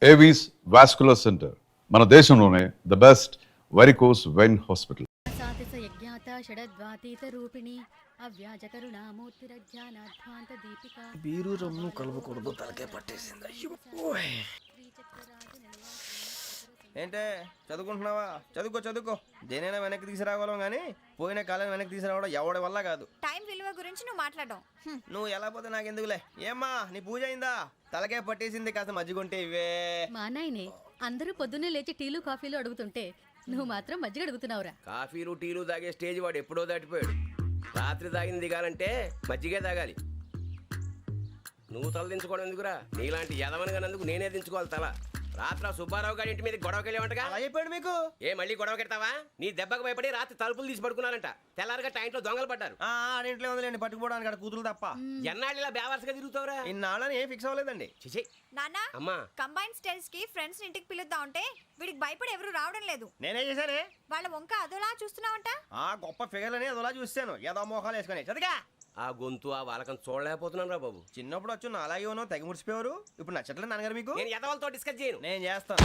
Avis vascular centre మన దేశంలోనే the best varicose vein hospital. Beer rum కలుపుకూడదు, తలకే పట్టేసింది. ఏంటే చదువుకుంటున్నావా? చదువుకో. దేనైనా వెనక్కి తీసుకురావాలం కానీ పోయిన కాలం వెనక్కి తీసుకురావడం ఎవడి వల్ల కాదు. టైం విలువ గురించి నువ్వు మాట్లాడడం. నువ్వు ఎలా పోతే నాకు ఎందుకులే. ఏమ్మా నీ పూజ అయిందా? తలకే పట్టేసింది, కాస్త మజ్జిగుంటే ఇవే. మా నాయనే అందరూ పొద్దున్నే లేచి టీలు కాఫీలు అడుగుతుంటే నువ్వు మాత్రం మజ్జిగ అడుగుతున్నావురా. కాఫీలు టీలు తాగే స్టేజ్ వాడు ఎప్పుడో దాటిపోయాడు. రాత్రి తాగింది దిగాలంటే మజ్జిగే తాగాలి. నువ్వు తల దించుకోవడం ఎందుకురా? నీలాంటి యదవనగానందుకు నేనే దించుకోవాలి తల. రాత్రి సుబ్బారావు గారి ఇంటి మీద గొడవకి వెళ్ళేవంటగా. అలా చెప్పాడు మీకు? ఏ మళ్ళీ గొడవ కెడతావా? నీ దెబ్బకు భయపడి రాత్రి తలుపులు తీసి పడుకున్నారంట. తెల్లారగా టైంట్లో దొంగలు పడ్డారు. ఆడింట్లో ఉందిలేండి, పట్టుకుపోవడానికి అక్కడ కూతురు తప్ప. ఎన్నాళ్ళు ఇలా బేవర్స్గా తిరుగుతావురా? ఇన్నాళ్ళని ఏం ఫిక్స్ అవ్వలేదండి. చిచి నాన్న, అమ్మా, కంబైన్ స్టైల్స్ కి ఫ్రెండ్స్ ఇంటికి పిలుద్దాం అంటే వీడికి భయపడి ఎవరు రావడం లేదు. నేనే చేశానే. వాళ్ళ వంక అదోలా చూస్తున్నావంట. గొప్ప ఫిగర్ అని అదోలా చూస్తాను. ఏదో మోహాలు వేసుకొని చదిగా. ఆ గొంతు ఆ వాలకం చూడలేకపోతున్నాను రా బాబు. చిన్నప్పుడు వచ్చి నా అలాగే ఉన్నావు, తెగ ముడిచిపోయారు. ఇప్పుడు నచ్చట్లేదు నాన్నగారు మీకు? నేను యదవలతో డిస్కస్ చేయను. నేను చేస్తాను.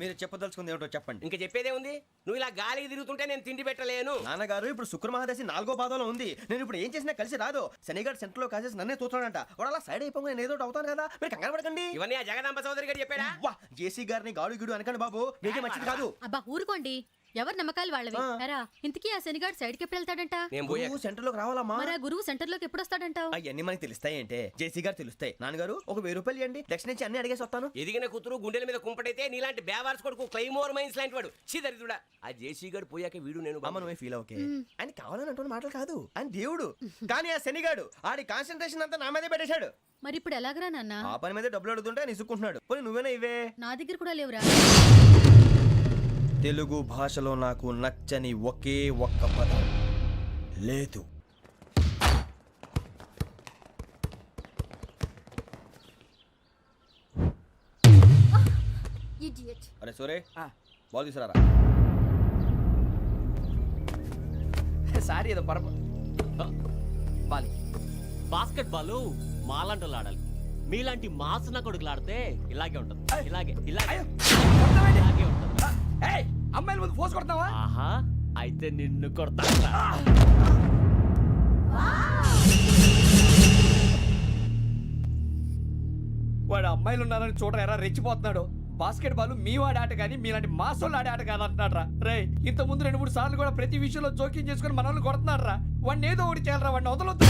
మీరు చెప్పదలుచుకుంది ఏమిటో చెప్పండి. ఇంకా చెప్పేదే ఉంది. నువ్వు ఇలా గాలికి తిరుగుతుంటే నేను తిండి పెట్టలేను. నాన్నగారు ఇప్పుడు శుక్ర మహాదశి 4వ పాదంలో ఉంది. నేను ఇప్పుడు ఏం చేసినా కలిసి రాదు. శనిగారు సెంటర్ లో కాసేసి నన్నే చూస్తాడంట. వాడు అలా సైడ్ అయిపోయి నేను ఏదో అవుతాను కదా, మీరు కంగారు పడకండి. ఇవన్నీ ఆ జగదాంబ చౌదరి గారు చెప్పాడా? జేసీ గారిని గాడు గిడు అనకండి బాబు, మీకే మంచిది కాదు. అబ్బా ఊరుకోండి, ఎవరి నమ్మకాలు వాళ్ళవి. ఎరా ఇంతకీ ఆ శనిగాడు సైడ్కి ఎప్పుడు వెళ్తాడంట? గురువు సెంటర్ లోకి రావాలమ్మా. మరి ఆ గురువు సెంటర్ లోకి ఎప్పుడు వస్తాడంటావు? అవన్నీ మనకి తెలుస్తాయి అంటే జేసీ గారు తెలుస్తాయి. నాన్నగారు ఒక 1000 రూపాయలు ఇవ్వండి, దక్షిణ నుంచి అన్ని అడిగేసి వస్తాను. ఎదిగిన కూతురు గుండెల మీద కుంపటైతే నీలాంటి బేవార్స్ కొడుకు క్లైమోర్ మైన్స్ లాంటి వాడు దరిద్రుడా. ఆ జేసీ గారు పోయాక వీడు నేను అమ్మ నువ్వే ఫీల్ ఓకే. ఆయన కావాలని అంటున్న మాటలు కాదు, ఆయన దేవుడు. కానీ ఆ శనిగాడు ఆడి కాన్సన్ట్రేషన్ అంతా నా మీదే పెట్టేశాడు. మరి ఇప్పుడు ఎలాగరా నాన్న? ఆ పని మీద డబ్బులు అడుగుతుంటే నిసుకుంటున్నాడు. పోనీ నువ్వేనా ఇవే? నా దగ్గర కూడా లేవురా. తెలుగు భాషలో నాకు నచ్చని ఒకే ఒక్క పదం లేదు. అరే సోరే, బాల్ తీసుకురారా. సారీ ఏదో పరప బాలి. బాస్కెట్ బాల్ మాలాంటి ఆడాలి. మీలాంటి మాసన కొడుకులు ఆడితే ఇలాగే ఉంటుంది. ఇలాగే ఉంటుంది. అమ్మాయిల ముందు ఫోర్స్ కొడతావా? ఆహా, అయితే నిన్ను కొడతా. వాడు అమ్మాయిలు ఉన్నారని చూడరా ఎరా రెచ్చిపోతున్నాడు. బాస్కెట్ బాల్ మీ వాడి ఆట కానీ మీలాంటి మాసోళ్ళు ఆడే ఆట కాదు అంటున్నాడు రా. రే ఇంత ముందు 2-3 సార్లు కూడా ప్రతి విషయంలో జోక్యం చేసుకుని మన వాళ్ళు కొడుతున్నాడు రా. వాడిని ఏదో ఒకటి చేయాలరా, వాడిని వదలొద్దు.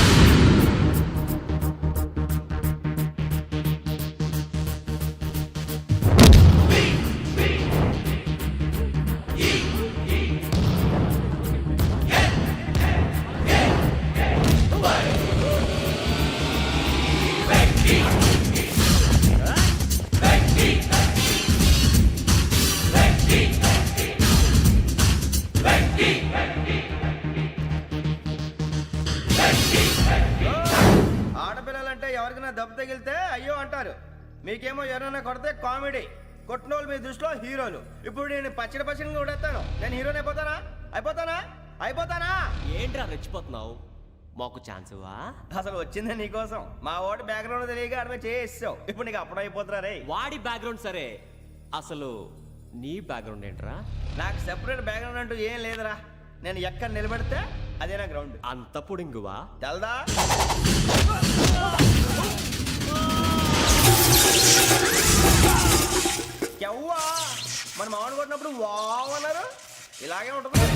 ఆడపిల్లలంటే ఎవరికైనా దెబ్బ తగిలితే అయ్యో అంటారు, మీకేమో ఎవరైనా కొడితే కామెడీ. కొట్టినోళ్ళు మీ దృష్టిలో హీరోలు. ఇప్పుడు నేను పచ్చడి కొడేస్తాను. నేను హీరోని అయిపోతానా? ఏంట్రా రెచ్చిపోతున్నావు? మాకు ఛాన్స్ ఇవ్వా? అసలు వచ్చిందే నీకోసం. మా ఓటు బ్యాక్గ్రౌండ్ తెలియక ఆడమే చేసావు. ఇప్పుడు నీకు అప్పుడు అయిపోతున్నా రే. వాడి బ్యాక్గ్రౌండ్ సరే, అసలు నీ బ్యాక్గ్రౌండ్ ఏంట్రా? నాకు సెపరేట్ బ్యాక్గ్రౌండ్ అంటూ ఏం లేదురా. నేను ఎక్కడ నిలబెడితే అదే నా గ్రౌండ్. అంత పుడింగువా? తెల్దా? ఎవ్వా మన మామిడి కొట్టినప్పుడు వావ్ అన్నారు. ఇలాగే ఉంటుంది.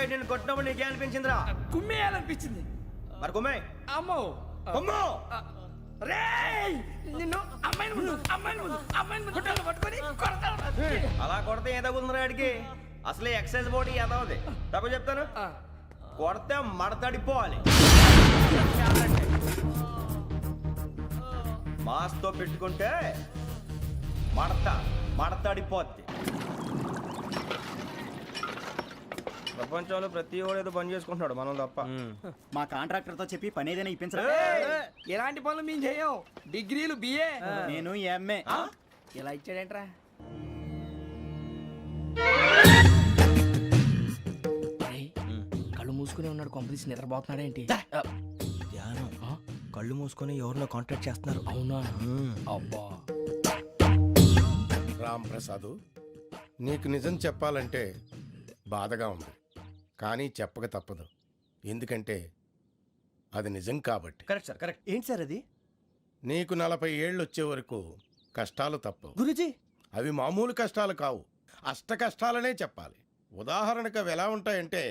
రేయ్, నిన్ను కొట్టినప్పుడు నీకే అనిపించిందిరా? కుమ్మేయాలనిపించింది. మరి కుమ్మే. అమ్మో కుమ్ము. రేయ్ నిన్ను అమ్మాయిని గుట్టలు పట్టుకొని కొడతాను. అలా కొడితే ఏ తగులుందిరా ఆడికి? అసలే ఎక్సైజ్ బాడీ ఏదవుది. తక్కువ చెప్తాను, కొడితే మడతడిపోవాలి. మాస్తో పెట్టుకుంటే మడతడిపోద్ది. ప్రపంచంలో ప్రతి వాడు ఏదో పని చేసుకుంటున్నాడు, మనం తప్ప. మా కాంట్రాక్టర్ తో చెప్పి పని ఏదైనా ఇప్పించరా? ఎలాంటి పనులు మేము చేయం. డిగ్రీలు బిఏ, నేను ఎంఏ. ఇలా ఇచ్చాడేంట్రా? కళ్ళు మూసుకునే ఉన్నాడు, కొంపదీసి నిద్రపోతున్నాడేంటి? ధ్యానం. కళ్ళు మూసుకొని ఎవరినో కాంటాక్ట్ చేస్తున్నారు. అవునా? అబ్బా రామ్ ప్రసాద్, నీకు నిజం చెప్పాలంటే బాధగా ఉంది, కానీ చెప్పక తప్పదు. ఎందుకంటే అది నిజం కాబట్టి. Correct sir, correct. ఏంటి సార్ అది? నీకు 40 ఏళ్ళు వచ్చే వరకు కష్టాలు తప్పవు. గురుజీ, అవి మామూలు కష్టాలు కావు, అష్ట కష్టాలనే చెప్పాలి. ఉదాహరణకు అవి ఎలా ఉంటాయంటే,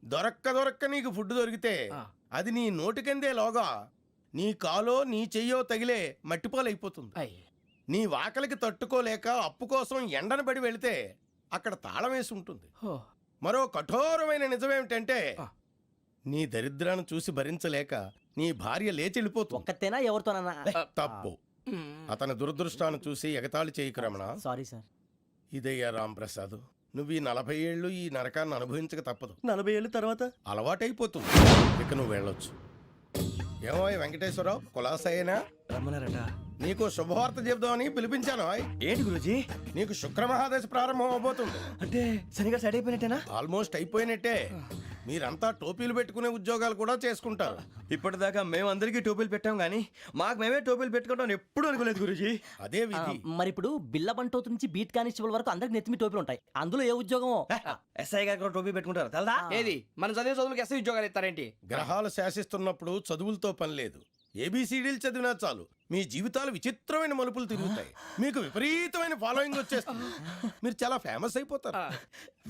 దొరక్క నీకు ఫుడ్ దొరికితే అది నీ నోటికందే లోగా నీ కాలో నీ చెయ్యో తగిలే మట్టిపాలైపోతుంది. నీ వాకలికి తట్టుకోలేక అప్పు కోసం ఎండను పడి వెళితే అక్కడ తాళం వేసి ఉంటుంది. మరో కఠోరమైన నిజమేమిటంటే, నీ దరిద్రాన్ని చూసి భరించలేక నీ భార్య లేచి వెళ్ళిపోతుంది. ఒక్కతేనా ఎవరితోనన్నా? తప్పు. అతని దురదృష్టాన్ని చూసి ఎగతాళి చేయకు రమణ. Sorry sir. ఇదయ్యా రాంప్రసాద్, నువ్వు ఈ 40 ఏళ్ళు ఈ నరకాన్ని అనుభవించక తప్పదు. 40 ఏళ్ళ తర్వాత అలవాటైపోతుంది. ఇక నువ్వు వెళ్ళొచ్చు. ఏమో వెంకటేశ్వరరావు, కులాసైనా రమ్మన్నారట. నీకు శుభవార్త చెబుదామని పిలిపించాను. ఏంటి గురూజీ? నీకు శుక్రమహాదశ ప్రారంభం అవబోతుంది. అంటే సరిగా సెట్ అయిపోయినట్టేనా? ఆల్మోస్ట్ అయిపోయినట్టే. మీరంతా టోపీలు పెట్టుకునే ఉద్యోగాలు కూడా చేసుకుంటారు. ఇప్పటిదాకా మేమందరికీ టోపీలు పెట్టాం కానీ మాకు మేమే టోపీలు పెట్టుకుంటాం ఎప్పుడు అనుకోలేదు గురూజీ. అదే విధి. మరి ఇప్పుడు బిల్ల బంటోతు నుంచి బీట్ కానిస్టేబుల్ వరకు అందరికి నెత్తిమి టోపీలు ఉంటాయి. అందులో ఏ ఉద్యోగమో? ఎస్ఐ గారు కూడా టోపీ పెట్టుకుంటారు తెలదా? ఏది మన చదివే చదువులకు ఎస్ఐ ఉద్యోగాలు ఇస్తారేంటి? గ్రహాలు శాసిస్తున్నప్పుడు చదువులతో పని లేదు. ఏబిసిడీలు చదివినా చాలు మీ జీవితాలు విచిత్రమైన మలుపులు తిరుగుతాయి. మీకు విపరీతమైన ఫాలోయింగ్ వచ్చేస్తుంది. మీరు చాలా ఫేమస్ అయిపోతారు.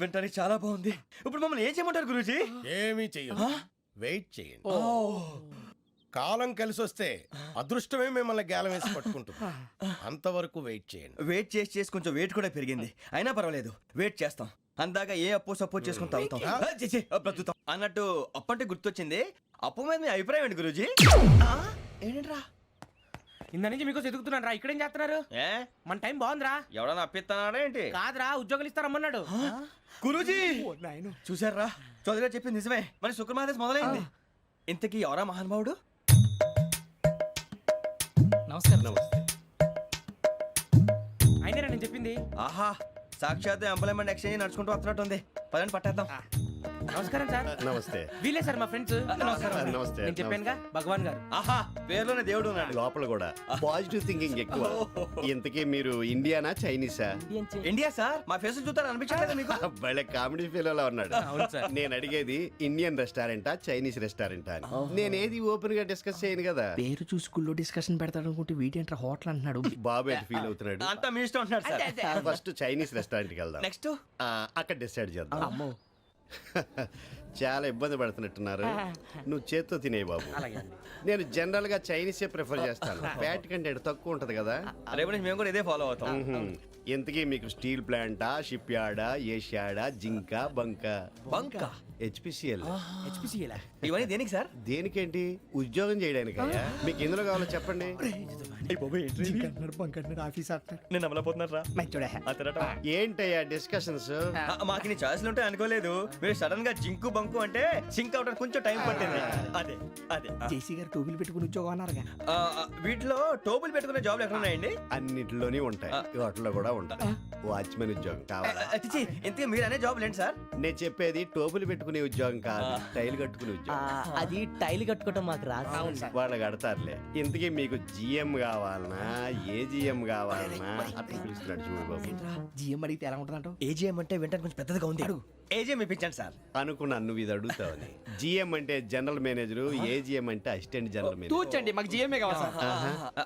వింటానికి చాలా బాగుంది. ఇప్పుడు మమ్మల్ని ఏం చేయమంటారు గురూజీ? ఏమీ చెయ్యదు, వెయిట్ చేయండి. కాలం కలిసి వస్తే అదృష్టమే మిమ్మల్ని గేలం వేసి పట్టుకుంటుంది. అంతవరకు వెయిట్ చేయండి. వెయిట్ చేసి కొంచెం వెయిట్ కూడా పెరిగింది. అయినా పర్వాలేదు, వెయిట్ చేస్తాం. అందాక ఏ అప్పు సపోర్ట్ చేసుకుని తాగుతాం, బ్రతుకుతాం అన్నట్టు. అప్పు అంటే గుర్తొచ్చింది, అప్పు మీద మీ అభిప్రాయం ఏంటి గురూజీ? ఏంటరా ఇంత నుంచి మీకు ఎదుగుతున్నాను రా. ఇక్కడేం చేస్తున్నారు? ఏ మన టైం బాగుందిరా. ఎవడన్నా అప్పిస్తున్నాడా ఏంటి? కాదురా, ఉద్యోగాలు ఇస్తారమ్మన్నాడు. గురూజీ చూసారా, చౌదరిగా చెప్పింది నిజమే. మరి శుక్రమాదేశ్ మొదలైంది. ఇంతకీ ఎవరా మహానుభావుడు? నమస్కారం. అయినా నేను చెప్పింది. ఆహా, సాక్షాత్ ఎంప్లాయ్మెంట్ ఎక్స్చేంజ్ నడుచుకుంటూ వస్తున్నట్టుంది. పదండి పట్టేద్దాం. నమస్కారం సార్. నమస్తే. వీలే సార్ మా ఫ్రెండ్స్. నమస్తే. నేను చెప్పానుగా, భగవాన్ గారు. ఆహా, పేరులోనే దేవుడు ఉన్నాడు. లోపల కూడా పాజిటివ్ థింకింగ్ ఎక్కువ. ఇంతకీ మీరు ఇండియానా చైనీసా? India sir. మా ఫేస్ చూస్తారు అనిపించలేదు మీకు? భలే కామెడీ ఫీల్ అలా ఉన్నాడు. అవును సార్. నేను అడిగేది ఇండియన్ రెస్టారెంటా చైనీస్ రెస్టారెంటా అని. నేనేది ఓపెన్ గా డిస్కస్ చేయను కదా. పేరు చూసి స్కూల్లో డిస్కషన్ పెడతాడు అనుకుంటే వీటేంట్రా హోటల్ అంటున్నాడు. బాబు ఎట్ ఫీల్ అవుతున్నాడు. అంతా మీ ఇష్టం ఉంటున్నాడు సార్. ఫస్ట్ చైనీస్ రెస్టారెంట్ కి వెళ్దాం. నెక్స్ట్ అక్కడ డిసైడ్ చేద్దాం. అమ్మో, చాలా ఇబ్బంది పడుతున్నట్టున్నారు. నువ్వు చేత్తో తినే బాబు. నేను జనరల్ గా చైనీసే ప్రిఫర్ చేస్తాను. ఫ్యాట్ కంటెంట్ తక్కువ ఉంటది కదా. రేపు నుంచి మేము కూడా ఇదే ఫాలో అవుతాం. ఇంతకీ మీకు స్టీల్ ప్లాంటా, షిప్ యార్డా, ఏషియాడా, జింక, బంకా? బంకా, హెచ్పిసిఎల్. ఇవన్నీ దేనికి సార్? దేనికేంటి? ఉద్యోగం చేయడానికి. మీకు ఎందులో కావాలో చెప్పండి. నేను అమలపోతున్నారా? ఏంటయ్యా డిస్కషన్స్? మాకు నీ ఛాయిస్లు ఉంటాయి అనుకోలేదు. మీరు సడన్ గా జింకు బంకు అంటే సింక్ అవడానికి కొంచెం టైం పట్టింది. అదే అదే జేసీ గారు టోపీలు పెట్టుకుని ఉద్యోగం అన్నారుగా. వీటిలో టోపులు పెట్టుకునే జాబ్లు ఎక్కడ ఉన్నాయండి? అన్నిటిలోనే ఉంటాయి, వాటిలో కూడా ఉంటాయి. వాచ్మెన్ ఉద్యోగం కావాలా? ఇంతకీ మీరు అనే జాబ్ ఏంటి సార్? నేను చెప్పేది టోపులు పెట్టుకునే ఉద్యోగం కాదు, టైల్ కట్టుకునే ఉద్యోగం. అది టైల్ కట్టుకోవటం మాకు రాదు. వాళ్ళు కడతారులే. ఇంతకీ మీకు జిఎం కావాలనా, ఏ జిఎం కావాలనా? అట్లా పిలుస్తున్నాడు చూడు బాబు. జిఎం అడిగితే ఎలా ఉంటుందంట? ఏజీఎం అంటే వెంటనే కొంచెం పెద్దదిగా ఉంది. ఏజీఎం ఇప్పించండి సార్. అనుకున్నాను నువ్వు ఇది అడుగుతావని. జిఎం అంటే జనరల్ మేనేజర్, ఏజిఎం అంటే అసిస్టెంట్ జనరల్ మేనేజర్. తూచండి, మాకు జిఎంఏ కావాలి సార్.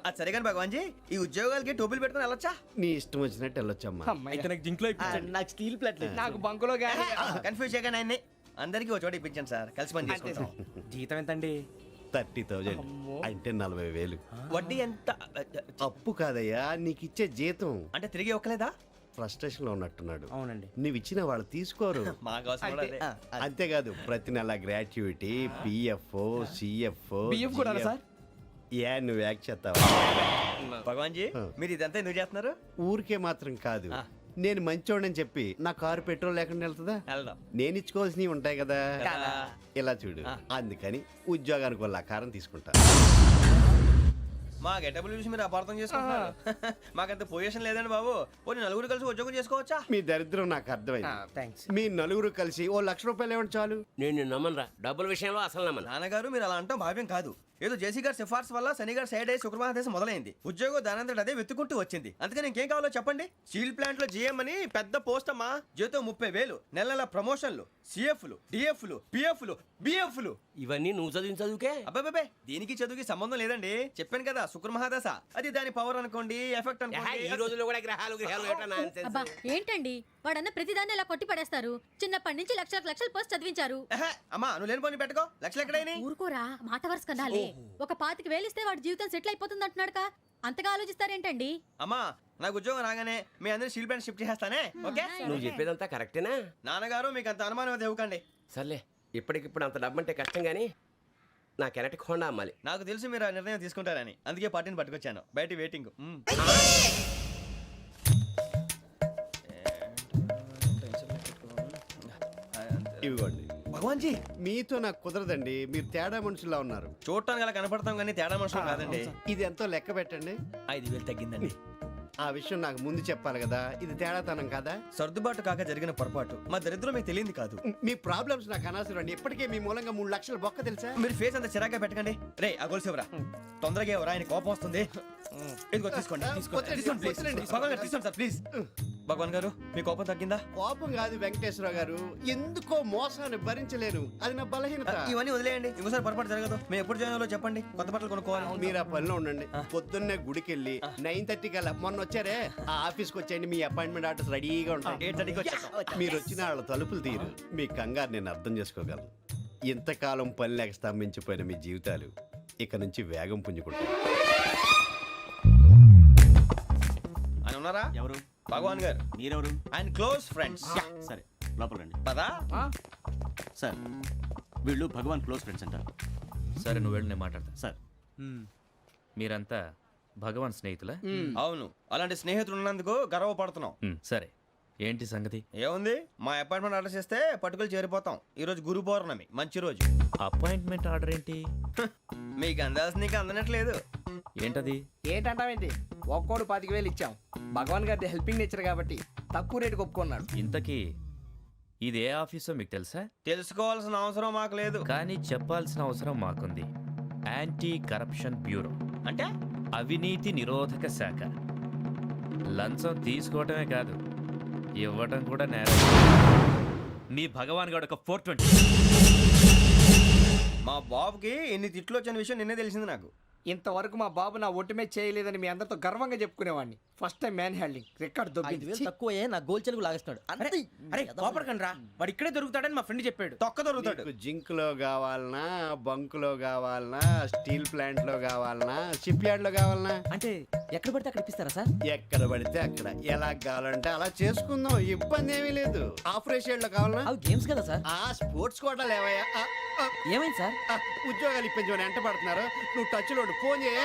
అది సరే కానీ భగవాన్ జీ, ఈ ఉద్యోగాలకి టోపులు పెట్టుకుని వెళ్ళొచ్చా? నీ ఇష్టం వచ్చినట్టు వెళ్ళొచ్చమ్మా. అయితే నాకు జింక్ లో నాకు స్టీల్ ప్లేట్. నాకు బంకులో గానీ కన్ఫ్యూజ్ చేయగానే ఆయన్ని. అందరికీ ఒక చోట ఇప్పించండి సార్, కలిసి పని చేసుకుంటాం. జీతం ఎంతండి? 30,000 అంటే 40,000. వడ్డీ ఎంత? అప్పు కాదయ్యా, నీకు ఇచ్చే జీతం. అంటే తిరిగి ఒక్కలేదా? ఫ్రస్ట్రేషన్ లో ఉన్నట్టున్నాడు. అవునండి. నువ్వు ఇచ్చిన వాళ్ళు తీసుకోరు. మాకు అవసరం కూడా అదే. అంతేకాదు ప్రతి నెల గ్రాట్యుటీ, పిఎఫ్, సిఎఫ్. బియ్యం కూడా సార్? ఏ నువ్వు యాక్ట్ చేస్తావా? భగవాన్ జీ, మీరు ఇదంతా ఎందుకు చేస్తున్నారు? ఊరికే మాత్రం కాదు, నేను మంచోడని చెప్పి నా కారు పెట్రోల్ లేకుండా వెళ్తుందా? వెళ్దాం. నేను ఇచ్చుకోవాల్సినవి ఉంటాయి కదా. కదా. ఇలా చూడు, అందుకని ఉద్యోగానికి వాళ్ళ ఆకారం తీసుకుంటా. మా గెటబుల్ చూసి మీరు అపార్థం చేసుకుంటున్నారు. మాకంత పొజిషన్ లేదండి బాబు. పోనీ నలుగురు కలిసి ఉద్యోగం చేసుకోవచ్చా? మీ దరిద్రం నాకు అర్థమైంది. థ్యాంక్స్. మీ నలుగురు కలిసి ఓ ₹1,00,000 ఇవ్వండి చాలు. నేను నమ్మనరా, డబ్బుల విషయంలో అసలు నమ్మను. నాన్నగారు మీరు అలా అంటాం భావ్యం కాదు. ఏదో జేసీ గారి సిఫార్సు వల్ల శని గారు సైడ్ అయ్యి శుక్రవారం దేశం మొదలైంది. ఉద్యోగం దానంతటి అదే వెతుకుంటూ వచ్చింది. అందుకని ఇంకేం కావాలో చెప్పండి. స్టీల్ ప్లాంట్ లో జీఎం అని పెద్ద పోస్ట్ అమ్మా. జీతం 30,000, నెల నెల ప్రమోషన్లు, సిఎఫ్లు, డిఎఫ్లు, పిఎఫ్లు, బిఎఫ్లు. ఇవన్నీ నువ్వు చదివిన చదువుకే? అబ్బాబే, దీనికి చదువుకి సంబంధం లేదండి. చెప్పాను కదా, శుక్ర మహాదశ. అది దాని పవర్ అనుకోండి, ఎఫెక్ట్ ఈ అనుకోండి. రోజుల్లో కూడా గ్రహాలు ఏటా nonsense? అబ్బా ఏంటండి వాడన్న ప్రతిదాన్ని ఇలా కొట్టి పడేస్తారు. చిన్నప్పటి నుంచి లక్షల పోస్ట్ చదివించారు. ఎహె, అమ్మా నువ్వు లేని పోనీ పెట్టుకో. లక్షలు ఎక్కడైనా ఊరుకోరా, మాట వరుస కదాలే. ఒక 25,000 ఇస్తే వాడి జీవితం సెటిల్ అయిపోతుంది అంటున్నాడుగా. అంతగా ఆలోచిస్తారేంటండి? అమ్మా నాకు ఉద్యోగం రాగానే మీ అందరి స్టీల్ ప్లాంట్ షిఫ్ట్ చేస్తానే. ఓకే నువ్వు చెప్పేదంతా కరెక్టేనా? నాన్నగారు మీకు అంత అనుమానం అయితే ఇవ్వకండి. సర్లే, ఇప్పటికిప్పుడు అంత డబ్బు అంటే కష్టం కానీ నా కెనటిక్ హోండా అమ్మాలి. నాకు తెలుసు మీరు ఆ నిర్ణయం తీసుకుంటారని, అందుకే పార్టీని పట్టుకొచ్చాను. బయట వెయిటింగ్. ఇవ్వండి. భగవాన్ జీ, మీతో నాకు కుదరదండి, మీరు తేడా మనుషుల్లా ఉన్నారు. చూడటానికి అలా కనపడతాం కానీ తేడా మనుషులు కాదండి. ఇది ఎంతో లెక్క పెట్టండి. 5,000 తగ్గిందండి. ఆ విషయం నాకు ముందు చెప్పాలి కదా, ఇది తేడాతనం కదా. సర్దుబాటు కాక జరిగిన పొరపాటు. మా దరిద్రం మీకు తెలియంది కాదు. మీ ప్రాబ్లమ్స్ నాకు అనవసరం అండి. ఇప్పటికే మీ మూలంగా 3 లక్షల బొక్క తెలుసా. మీరు ఫేస్ అంత చిరాగ్గా పెట్టకండి. రే ఆ గొలుసేవరా, తొందరగా ఎవరా, ఆయన కోపం వస్తుంది. ఇదిగో తీసుకోండి, తీసుకోండి ప్లీజ్. భగవాన్ గారు తీసుకోండి సార్ ప్లీజ్. భగవాన్ గారు మీ కోపం తగ్గిందా? కోపం కాదు వెంకటేశ్వర గారు, ఎందుకో మోసాన్ని భరించలేను, అది నా బలహీనత. ఇవన్నీ వదిలేయండి, ఇంకోసారి పొరపాటు జరగదు. మేము ఎప్పుడు జాయిన్ అవ్వాలో చెప్పండి, కొత్త బట్టలు కొనుక్కోవాలి. మీరు ఆ పనిలో ఉండండి. పొద్దున్నే గుడికి వెళ్ళి 9:30 కల్లా, మొన్న వచ్చారే ఆ ఆఫీస్కి వచ్చేయండి. మీ అపాయింట్మెంట్ ఆర్డర్స్ రెడీగా ఉంటాయి. 8:30కి వచ్చేస్తాం. మీరు వచ్చిన వాళ్ళ తలుపులు తీరు. మీ కంగారు నేను అర్థం చేసుకోగలను. ఇంతకాలం పని లేక స్తంభించిపోయిన మీ జీవితాలు ఇక నుంచి వేగం పుంజుకుంటాయి. ఆయన ఉన్నారా? ఎవరు? భగవాన్ గారు. మీరెవరు? ఆయన క్లోజ్ ఫ్రెండ్స్. సరే, లోపల రండి. పదా? సార్, వీళ్ళు భగవాన్ క్లోజ్ ఫ్రెండ్స్ అంటారు. సరే నువ్వు వెళ్ళి నేను మాట్లాడతా. సార్, మీరంతా భగవాన్ స్నేహితులా? అవును, అలాంటి స్నేహితులు ఉన్నందుకు గర్వపడుతున్నాం. సరే, ఏంటి సంగతి? ఏముంది, మా అపాయింట్మెంట్ ఆర్డర్ చేస్తే పట్టుకులు చేరిపోతాం. ఈ రోజు గురు పౌర్ణమి, మంచి రోజు. అపాయింట్మెంట్ ఆర్డర్ ఏంటి? మీకు అందాల్సి నీకు అందనట్లేదు. ఏంటది? ఏంటంటావేంటి? ఒక్కోడు 25,000 ఇచ్చాం. భగవాన్ గారి హెల్పింగ్ నేచర్ కాబట్టి తక్కువ రేటుకి ఒప్పుకున్నాడు. ఇంతకీ ఇది ఏ ఆఫీసో మీకు తెలుసా? తెలుసుకోవాల్సిన అవసరం మాకు లేదు. కానీ చెప్పాల్సిన అవసరం మాకుంది. యాంటీ కరప్షన్ బ్యూరో, అంటే అవినీతి నిరోధక శాఖ. లంచం తీసుకోవటమే కాదు, ఇవ్వటం కూడా నేరం. మీ భగవాన్ గారు ఒక 420. మా బాబుకి ఎన్ని తిట్లు వచ్చిన విషయం నిన్నే తెలిసింది నాకు. ఇంతవరకు మా బాబు నా ఒట్టుమే చేయలేదని మీ అందరితో గర్వంగా చెప్పుకునేవాడిని. First time man handing record దొబ్బింది. తక్కువ నా గోల్ చెలుగు లాగేస్తున్నాడు. అరే కోపడకండి రా, వాడు ఇక్కడే దొరుకుతాడని మా ఫ్రెండ్ చెప్పాడు. తొక్క దొరుకుతాడు. మీకు జింక్ లో కావాలనా, బంక్ లో కావాలనా, స్టీల్ ప్లాంట్ లో కావాలనా, షిప్ యార్డ్ లో కావాలనా? అంటే ఎక్కడ పడితే అక్కడ ఇప్పిస్తారా సార్? ఎక్కడ పడితే అక్కడ, ఎలా కావాలంటే అలా చేసుకుందాం, ఇబ్బంది ఏమీ లేదు. ఆపరేషన్ లో కావాలనా? అవి గేమ్స్ కదా సార్. ఆ స్పోర్ట్స్ కోటా లేవయ్యా. ఏమైంది సార్? ఉద్యోగాలు ఇప్పించమని ఎంట పడుతున్నారు. నువ్వు టచ్ లో ఫోన్ చేయ.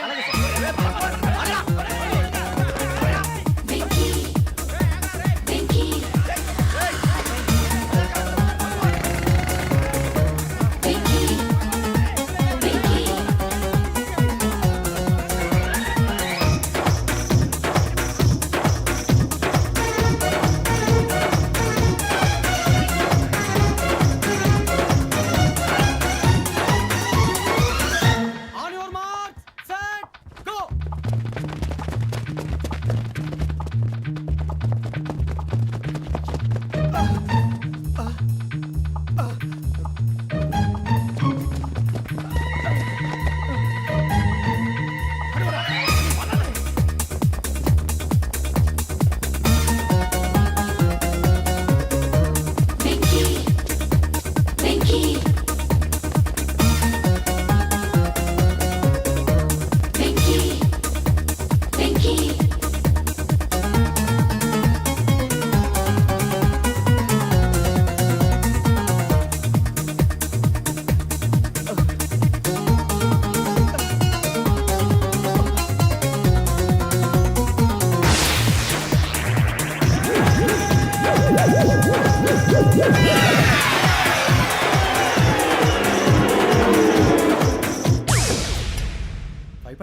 On your marks, set, go.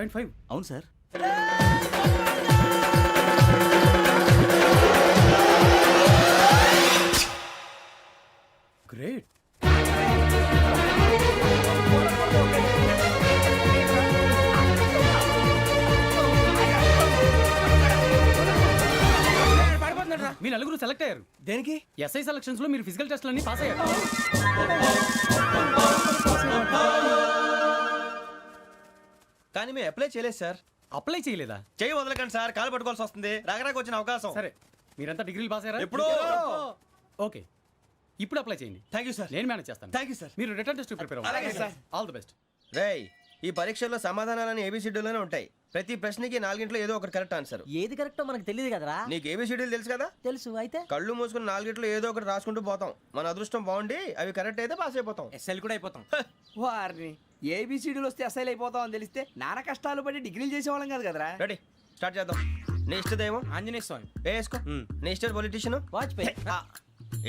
1.5. అవును సార్. గ్రేట్. మీ నలుగురు సెలెక్ట్ అయ్యారు. దేనికి? ఎస్ఐ సెలక్షన్స్ లో మీరు ఫిజికల్ టెస్ట్ అన్ని పాస్ అయ్యారు. కానీ మేము అప్లై చేయలేదు సార్. అప్లై చేయలేదా? చేయి వదలకండి సార్, కాలు పట్టుకోవాల్సి వస్తుంది. రాగరాకు వచ్చిన అవకాశం. సరే, మీరంతా డిగ్రీలు పాస్ అయ్యారా? ఎప్పుడో. ఓకే, ఇప్పుడు అప్లై చేయండి. Thank you sir. నేను మేనేజ్ చేస్తాను. Thank you sir. మీరు రిటర్న్ టెస్ట్ ప్రిపేర్ అలాగే అవ్వండి. సార్. All the best. రేయ్, ఈ పరీక్షల్లో సమాధానాలని ఏబిసిడ్యూల్లోనే ఉంటాయి. ప్రతి ప్రశ్నకి 4 ఏదో ఒకటి కరెక్ట్ ఆన్సర్. ఏది కరెక్టో మనకు తెలియదు కదరా. నీకు ఏబిసిడ్యూల్ తెలుసు కదా? తెలుసు. అయితే కళ్ళు మూసుకుని 4 ఏదో ఒకటి రాసుకుంటూ పోతాం. మన అదృష్టం బాగుండి అవి కరెక్ట్ అయితే పాస్ అయిపోతాం. ఎస్ఎల్ కూడా అయిపోతాం. వారిని ఏబిసిడీలు వస్తే ఎస్ఐలు అయిపోతాం అని తెలిస్తే నాన్న కష్టాలు పడి డిగ్రీలు చేసేవాళ్ళం కాదు కదరా. రెడీ, స్టార్ట్ చేద్దాం. నీ ఇష్టదేమో ఆంజనేయ స్వామి. వేసుకో. నీ ఇష్ట పొలిటీషియన్ వాజ్పేయి.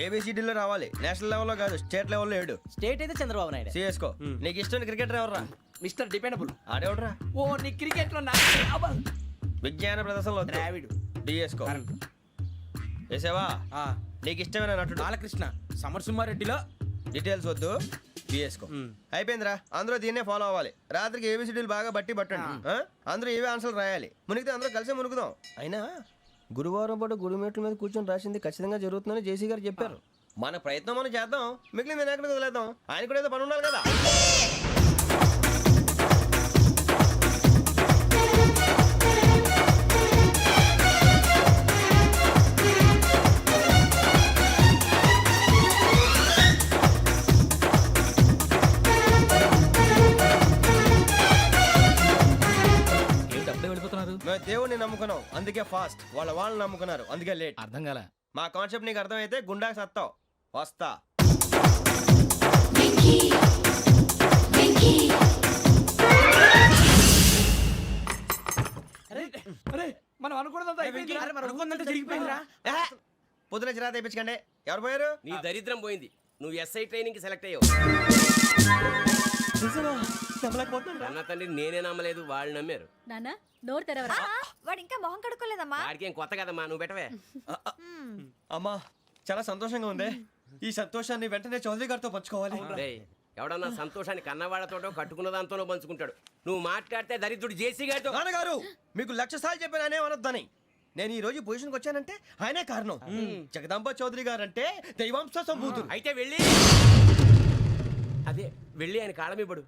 ఏబిసిడీలో రావాలి. నేషనల్ లెవెల్లో కాదు, స్టేట్ లెవెల్లో 7. స్టేట్ అయితే చంద్రబాబు నాయుడు. సిఎస్కో. నీకు ఇష్టం క్రికెటర్ ఎవర్రా? Mister dependable. ఆడేవడరా? ఓ నీ క్రికెట్ లో విజ్ఞాన ప్రదర్శనలో ద్రావిడు. డిఎస్కో. వేసావా? నీకు ఇష్టమైన నటుడు? బాలకృష్ణ. సమర్ సుమారెడ్డిలో డీటెయిల్స్ వద్దు, బిఎస్కో. అయిపోయిందిరా. అందరూ దీన్నే ఫాలో అవ్వాలి. రాత్రికి ఏబిసిడీలు బాగా బట్టి పట్టండి. అందరూ ఏవే ఆన్సర్లు రాయాలి. మునిగితే అందరూ కలిసి మునుగుదాం. అయినా గురువారం పాటు గురుమేట్ల మీద కూర్చొని రాసింది ఖచ్చితంగా జరుగుతుందని జేసీ గారు చెప్పారు. మన ప్రయత్నం మనం చేద్దాం, మిగిలింది నేను ఎక్కడికి వదిలేద్దాం. ఆయన కూడా ఏదో పని ఉండాలి కదా. మేము దేవుడిని నమ్ముకున్నాం, అందుకే ఫాస్ట్. వాళ్ళని నమ్ముకున్నారు, అందుకే లేట్. అర్థం కాల. మా కాన్సెప్ట్ నీకు అర్థమైతే గుండా సత్తావు. వస్తా. అరే మనం అనుకున్నదంతా జరిగిపోయిందిరా. పొద్దున చిరా తెప్పించకండి. ఎవరు పోయారు? నీ దరిద్రం పోయింది. నువ్వు ఎస్ఐ ట్రైనింగ్ సెలెక్ట్ అయ్యావు. అన్న తండ్రి నేనే నమ్మలేదు, వాళ్ళు నమ్మారు. నాన్న నోరు తెరవరా. వాడు ఇంకా మొహం కడుక్కోలేదమ్మా. వాడికి ఏం కొత్త కదమ్మా, నువ్వు పెట్టవే. అమ్మా, చాలా సంతోషంగా ఉంది. ఈ సంతోషాన్ని వెంటనే చౌదరి గారితో పంచుకోవాలి. డేయ్, ఎవడన్నా సంతోషాన్ని కన్నవాళ్లతోటో కట్టుకున్న దాంతోనో పంచుకుంటాడు. నువ్వు మాట్లాడితే దరిద్రుడు జేసీ గారితో. నాన్నగారు, మీకు 1,00,000 సార్లు చెప్పానే అనొద్దని. నేను ఈ రోజు పొజిషన్కి వచ్చానంటే ఆయనే కారణం. జగదాంబ చౌదరి గారు అంటే దైవాంశ సంభూతుడు. అయితే వెళ్ళి అదే వెళ్ళి ఆయన కాళ్ళమివ్వడు.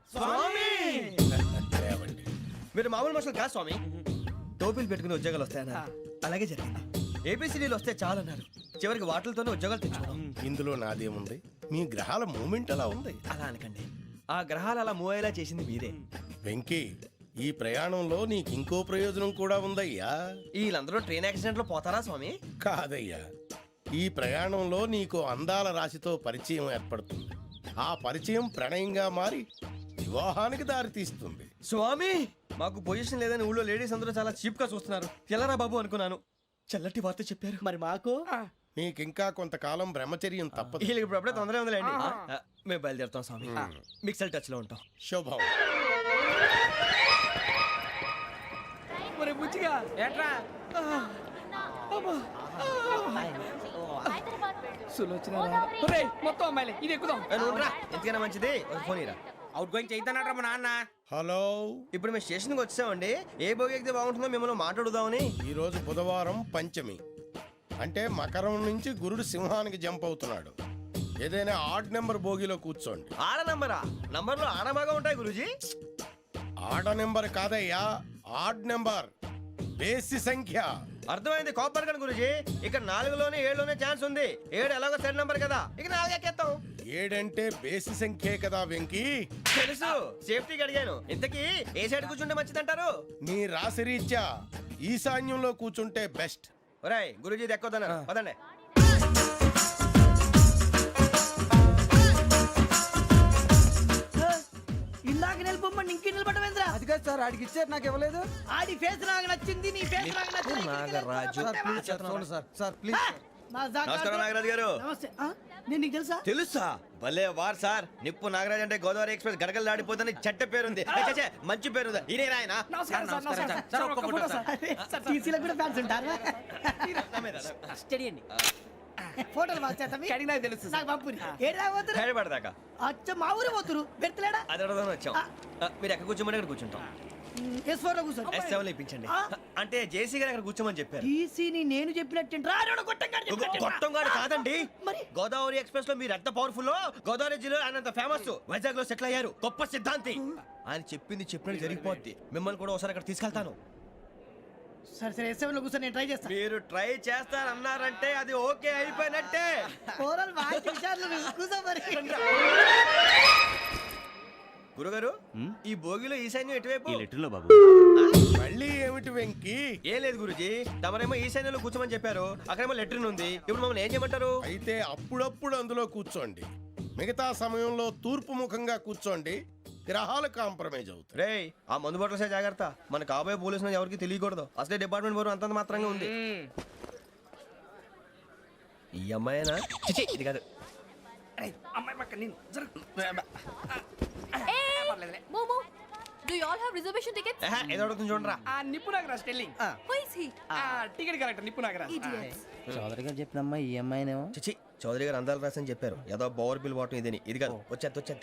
మీరు మామూలు మనుషులు కాదు స్వామి. టోపీలు పెట్టుకుని ఉద్యోగాలు వస్తాయన్నారు, అలాగే జరిగింది. ఏబిసిడీలు వస్తే చాలన్నారు, చివరికి వాటిలతోనే ఉద్యోగాలు తెచ్చుకున్నాం. ఇందులో నాదేముంది? మీ గ్రహాల మూమెంట్ అలా ఉంది. అలా అనకండి, ఆ గ్రహాలు అలా మూవ్ అయ్యేలా చేసింది మీరే. వెంకీ, ఈ ప్రయాణంలో నీకు ఇంకో ప్రయోజనం కూడా ఉందయ్యా. వీళ్ళందరూ ట్రైన్ యాక్సిడెంట్ లో పోతారా స్వామి? కాదయ్యా, ఈ ప్రయాణంలో నీకు అందాల రాశితో పరిచయం ఏర్పడుతుంది. ఆ పరిచయం ప్రణయంగా మారి వివాహానికి దారితీస్తుంది. స్వామి, మాకు పొజిషన్ లేదని ఊళ్ళో లేడీస్ అందరూ చాలా చీప్ గా చూస్తున్నారు. ఎలారా బాబు అనుకున్నాను. చల్లటి వార్త చెప్పారు. మరి మాకు నీకింకా కొంతకాలం బ్రహ్మచర్యం తప్పదు. వీళ్ళకి ఇప్పుడు అప్పుడే తొందరగా ఉందిలేండి. మేము బయలుదేరుతాం స్వామి. మిక్సల్ టచ్ లో ఉంటాం. శుభం. మరి బుచ్చిగా ఏట్రా మొత్తం అమ్మాయిలే, ఇది ఎక్కుదాం. ఎందుకైనా మంచిది ఒక ఫోన్ ఇరా. అవుట్ గోయింగ్ చేద్దానట్రా మా నాన్న. హలో, ఇప్పుడు మేము స్టేషన్కి వచ్చామండి. ఏ బోగి ఎక్కితే బాగుంటుందో మిమ్మల్ని మాట్లాడుదామని. ఈరోజు బుధవారం పంచమి, అంటే మకరం నుంచి గురుడు సింహానికి జంప్ అవుతున్నాడు. ఏదైనా ఆడ్ నెంబర్ బోగిలో కూర్చోండి. ఆడ నంబరా? నంబర్లో ఆడ బాగా ఉంటాయి గురూజీ. ఆడ నెంబర్ కాదయ్యా, ఆడ్ నెంబర్, బేసి సంఖ్య. అర్థమైంది, కాపర్ కన్ గురూజీ. ఇక్కడ 4లోనే 7లోనే ఛాన్స్ ఉంది. 7 ఎలాగో సెడ్ నంబర్ కదా, ఇక 4 ఎక్కేస్తాం. 7 అంటే బేసి సంఖ్యే కదా వెంకీ. తెలుసు, సేఫ్టీకి అడిగాను. ఇంతకీ ఏ సైడ్ కూర్చుంటే మంచిదంటారు? నీ రాశి రీత్యా ఈశాన్యంలో కూర్చుంటే బెస్ట్. ఒరేయ్, గురూజీ దెక్కొద్దన్నారు, పదండి. ఇందాక నిలబొమ్మని ఇంకే నిలబడమేంద్రా. అది కాదు సార్, ఆడికి ఇచ్చారు, నాకు ఇవ్వలేదు. ఆడి ఫేస్ నాకు నచ్చింది, నీ ఫేస్ నాకు నచ్చింది. నాగరాజు. Sir please. నమస్కారం నాగరాజు గారు. నమస్తే. నేను నీకు తెలుసా? తెలుసా? భలే వార్ సార్. నిప్పు నాగరాజ్ అంటే గోదావరి ఎక్స్ప్రెస్ గడగలు దాడిపోతుంది చెట్ట పేరుంది. ఏ, ఛే, ఛే, మంచి పేరుంది. ఇదే ఆయన నమస్కారం సార్, నమస్కారం సార్. ఒక్క ఫోటో సార్. టీసీలో కూడా ఫ్యాన్స్ ఉంటారు స్టడీ అండి ఫోటోలు కడిగినా తెలుసు సార్. హైదరాబాద్ అచ్చ మా ఊరు పోతురు పెడతలేడా అది అడగదామని వచ్చాం. మీరు ఎక్కడ కూర్చోమని అక్కడ కూర్చుంటాం. S4 లో కూర్చో S7 ఇప్పించండి. అంటే జేసీ గారు అక్కడ కూర్చోమని చెప్పారు. టీసీని నేను చెప్పినట్టు గొట్టంగాడు కాదండి. మరి? గోదావరి ఎక్స్ప్రెస్ లో మీరు ఎంత పవర్ఫుల్, గోదావరి జిల్లా ఆయన ఫేమస్, వైజాగ్ లో సెటిల్ అయ్యారు, గొప్ప సిద్ధాంతి. ఆయన చెప్పింది చెప్పినట్టు జరిగిపోద్ది. మిమ్మల్ని కూడా ఒకసారి అక్కడ తీసుకెళ్తాను. సరే సరే S7 లో కూర్చో నేను ట్రై చేస్తాను మీరు ట్రై చేస్తారన్నారంటే అది ఓకే అయిపోయినట్టే. ఓవరాల్ బాగా చూశారు కూర్చో మరి గురుగారు, ఈ భోగిలో ఈశాన్యం ఎటువైపు? లెటర్లో బాబు. మళ్ళీ ఏమిటి వెంకీ? ఏం లేదు గురుజీ, తమరేమో ఈశాన్యంలో కూర్చోమని చెప్పారు, అక్కడేమో లెట్రిన్ ఉంది. ఇప్పుడు మమ్మల్ని ఏం చేయమంటారు? అయితే అప్పుడప్పుడు అందులో కూర్చోండి, మిగతా సమయంలో తూర్పు ముఖంగా కూర్చోండి. గ్రహాలు కాంప్రమైజ్ అవుతాయి. రే, ఆ మందు బట్టలసే జాగ్రత్త. మన కాబోయే పోలీసులు ఎవరికి తెలియకూడదు. అసలే డిపార్ట్మెంట్ బోరు అంతంత మాత్రంగా ఉంది. ఈ అమ్మాయినా? చిచి, ఇది కాదు. అమ్మాయి పక్క నేను మోమో do you all have reservation tickets? ఏహే, ఏదో అడుగుతుంది చూడరా. ఆ నిప్పు Nagaraj telling who is he? Ticket collector నిప్పు నాగరాజ్. ఇడియట్స్. చౌదరి గారు చెప్పినమ్మా ఈ అమ్మాయినేమో చిచి, చౌదరి గారు అందాలు రాసని చెప్పారు. ఏదో బోర్ బిల్ బాటం ఇదని. ఇది కాదు, వచ్చేది.